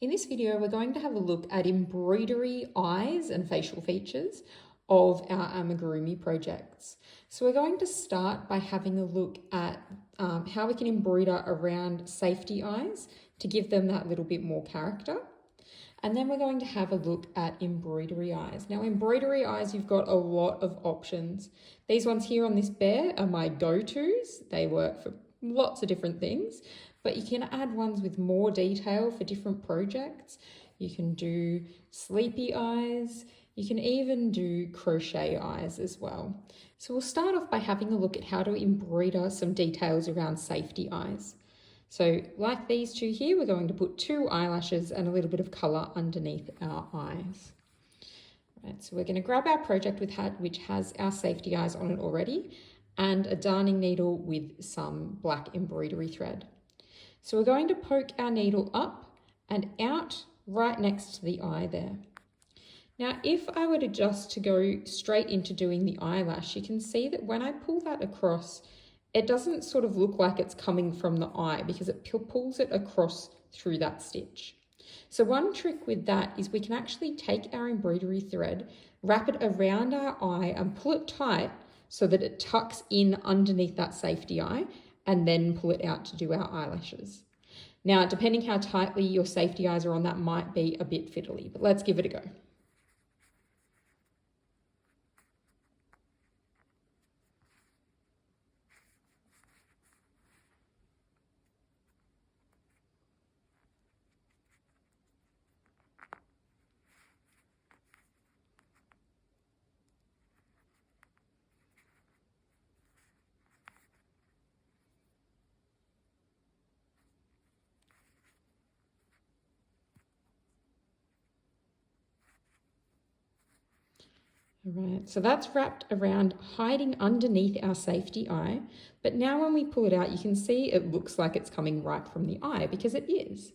In this video, we're going to have a look at embroidery eyes and facial features of our Amigurumi projects. So we're going to start by having a look at how we can embroider around safety eyes to give them that little bit more character. And then we're going to have a look at embroidery eyes. Now, embroidery eyes, you've got a lot of options. These ones here on this bear are my go-tos. They work for lots of different things, but you can add ones with more detail for different projects. You can do sleepy eyes. You can even do crochet eyes as well. So we'll start off by having a look at how to embroider some details around safety eyes. So like these two here, we're going to put 2 eyelashes and a little bit of colour underneath our eyes. Right, so we're going to grab our project which has our safety eyes on it already and a darning needle with some black embroidery thread. So we're going to poke our needle up and out right next to the eye there. Now, if I were to go straight into doing the eyelash, you can see that when I pull that across, it doesn't sort of look like it's coming from the eye because it pulls it across through that stitch. So one trick with that is we can actually take our embroidery thread, wrap it around our eye and pull it tight so that it tucks in underneath that safety eye and then pull it out to do our eyelashes. Now, depending how tightly your safety eyes are on, that might be a bit fiddly, but let's give it a go. All right, so that's wrapped around, hiding underneath our safety eye. But now when we pull it out, you can see it looks like it's coming right from the eye because it is.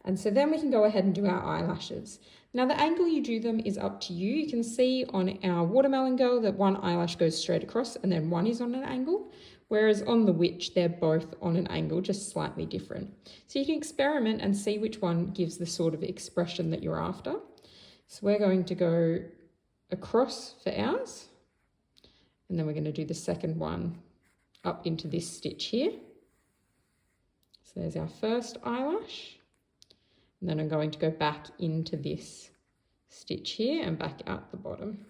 And so then we can go ahead and do our eyelashes. Now the angle you do them is up to you. You can see on our watermelon girl that one eyelash goes straight across and then one is on an angle. Whereas on the witch, they're both on an angle, just slightly different. So you can experiment and see which one gives the sort of expression that you're after. So we're going to go across for ours, and then we're going to do the second one up into this stitch here. So there's our first eyelash, and then I'm going to go back into this stitch here and back out the bottom.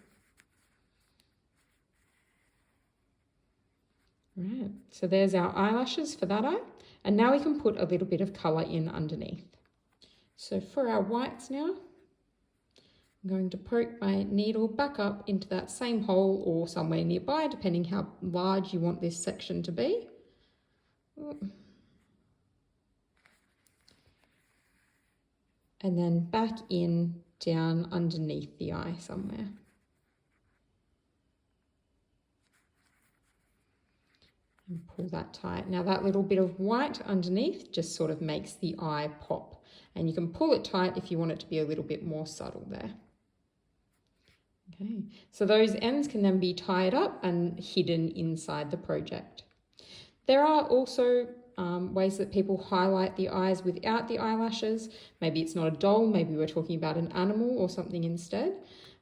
Right, so there's our eyelashes for that eye, and now we can put a little bit of colour in underneath. So for our whites now, I'm going to poke my needle back up into that same hole or somewhere nearby, depending how large you want this section to be. And then back in, down underneath the eye somewhere. And pull that tight. Now that little bit of white underneath just sort of makes the eye pop. And you can pull it tight if you want it to be a little bit more subtle there. Okay, so those ends can then be tied up and hidden inside the project. There are also ways that people highlight the eyes without the eyelashes. Maybe it's not a doll, maybe we're talking about an animal or something instead.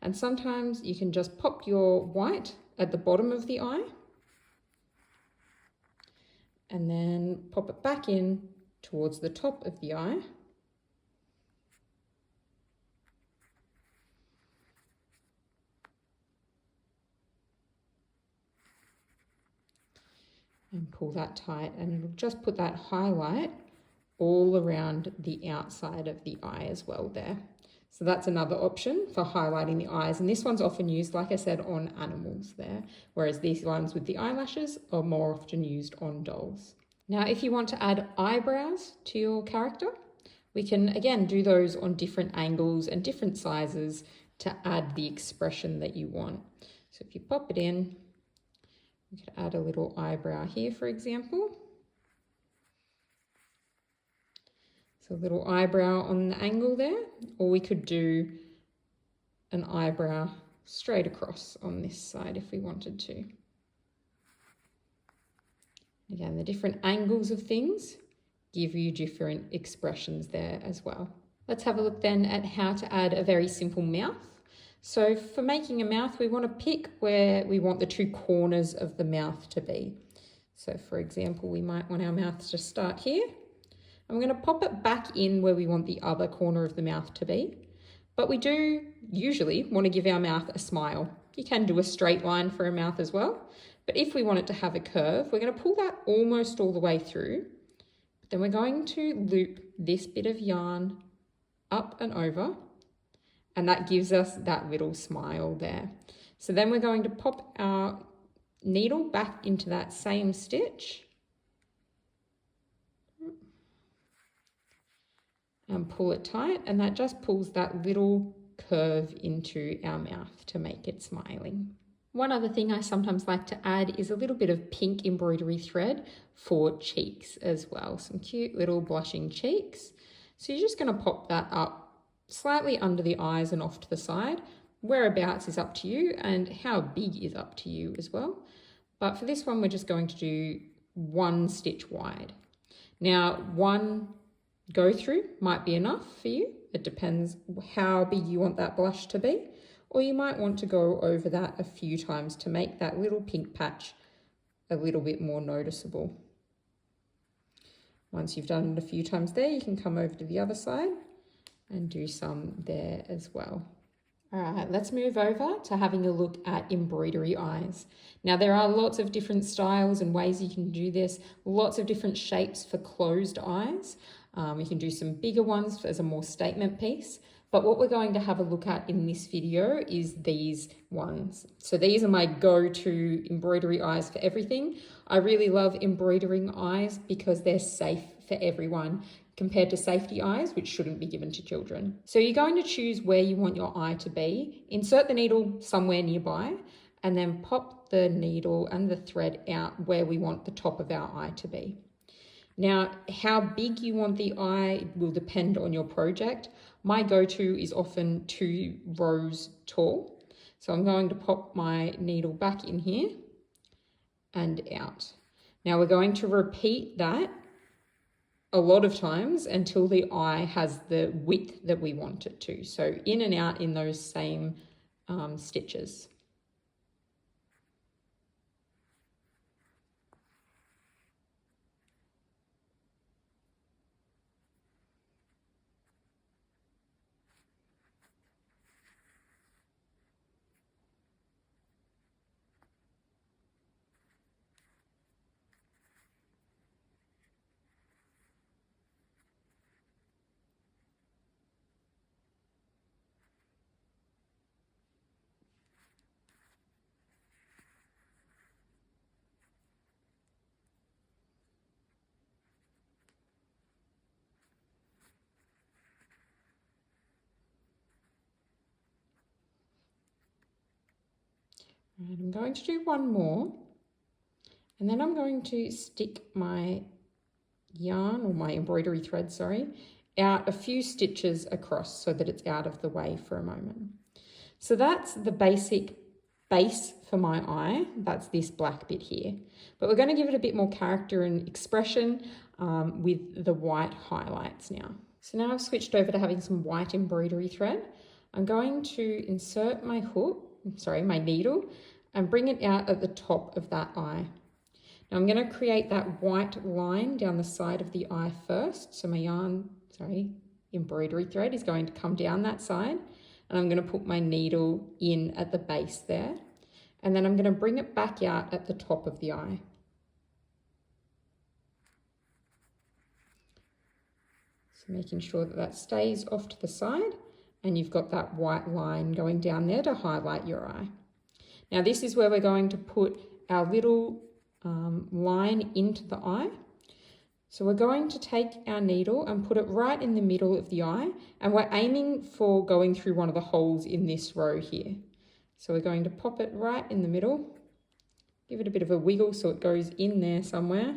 And sometimes you can just pop your white at the bottom of the eye and then pop it back in towards the top of the eye. And pull that tight, and we'll just put that highlight all around the outside of the eye as well there. So that's another option for highlighting the eyes, and this one's often used, like I said, on animals there, whereas these ones with the eyelashes are more often used on dolls. Now if you want to add eyebrows to your character, we can again do those on different angles and different sizes to add the expression that you want. So if you pop it in, we could add a little eyebrow here, for example. So a little eyebrow on the angle there, or we could do an eyebrow straight across on this side if we wanted to. Again, the different angles of things give you different expressions there as well. Let's have a look then at how to add a very simple mouth. So for making a mouth, we want to pick where we want the two corners of the mouth to be. So for example, we might want our mouth to start here. And we're going to pop it back in where we want the other corner of the mouth to be. But we do usually want to give our mouth a smile. You can do a straight line for a mouth as well. But if we want it to have a curve, we're going to pull that almost all the way through. Then we're going to loop this bit of yarn up and over, and that gives us that little smile there. So then we're going to pop our needle back into that same stitch and pull it tight, and that just pulls that little curve into our mouth to make it smiling. One other thing I sometimes like to add is a little bit of pink embroidery thread for cheeks as well. Some cute little blushing cheeks. So you're just going to pop that up slightly under the eyes and off to the side. Whereabouts is up to you, and how big is up to you as well. But for this one, we're just going to do 1 stitch wide. Now, 1 go through might be enough for you. It depends how big you want that blush to be. Or you might want to go over that a few times to make that little pink patch a little bit more noticeable. Once you've done it a few times there, you can come over to the other side and do some there as well. All right, let's move over to having a look at embroidery eyes. Now, there are lots of different styles and ways you can do this, lots of different shapes for closed eyes. You can do some bigger ones as a more statement piece. But what we're going to have a look at in this video is these ones. So these are my go-to embroidery eyes for everything. I really love embroidering eyes because they're safe for everyone compared to safety eyes, which shouldn't be given to children. So you're going to choose where you want your eye to be, insert the needle somewhere nearby, and then pop the needle and the thread out where we want the top of our eye to be. Now, how big you want the eye will depend on your project. My go-to is often 2 rows tall. So I'm going to pop my needle back in here and out. Now we're going to repeat that a lot of times until the eye has the width that we want it to. So in and out in those same stitches. And I'm going to do one more, and then I'm going to stick my yarn, or my embroidery thread, sorry, out a few stitches across so that it's out of the way for a moment. So that's the basic base for my eye. That's this black bit here. But we're going to give it a bit more character and expression with the white highlights now. So now I've switched over to having some white embroidery thread. I'm going to insert my my needle, and bring it out at the top of that eye. Now I'm going to create that white line down the side of the eye first. So my embroidery thread is going to come down that side, and I'm going to put my needle in at the base there. And then I'm going to bring it back out at the top of the eye. So making sure that that stays off to the side, and you've got that white line going down there to highlight your eye. Now this is where we're going to put our little line into the eye. So we're going to take our needle and put it right in the middle of the eye, and we're aiming for going through one of the holes in this row here. So we're going to pop it right in the middle, give it a bit of a wiggle so it goes in there somewhere,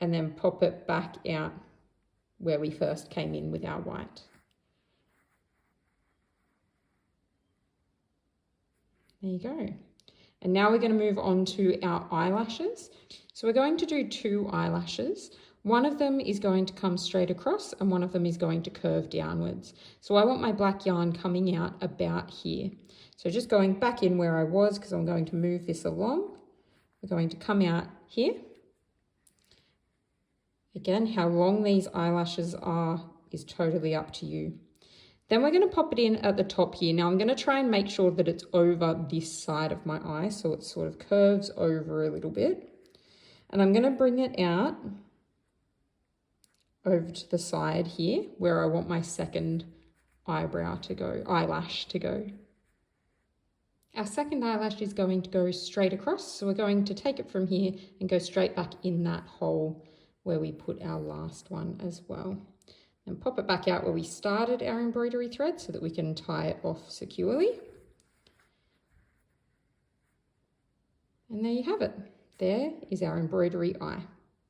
and then pop it back out where we first came in with our white. There you go. And now we're going to move on to our eyelashes. So we're going to do 2 eyelashes. one of them is going to come straight across and one of them is going to curve downwards. So I want my black yarn coming out about here. So just going back in where I was, because I'm going to move this along, we're going to come out here. Again, how long these eyelashes are is totally up to you. Then we're going to pop it in at the top here. Now I'm going to try and make sure that it's over this side of my eye, so it sort of curves over a little bit. And I'm going to bring it out over to the side here where I want my second eyelash to go. Our second eyelash is going to go straight across, so we're going to take it from here and go straight back in that hole where we put our last one as well. And pop it back out where we started our embroidery thread so that we can tie it off securely. And there you have it. There is our embroidery eye.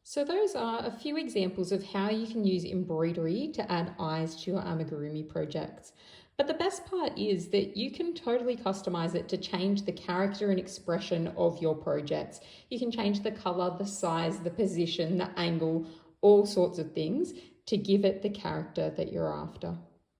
So those are a few examples of how you can use embroidery to add eyes to your amigurumi projects. But the best part is that you can totally customize it to change the character and expression of your projects. You can change the color, the size, the position, the angle, all sorts of things to give it the character that you're after.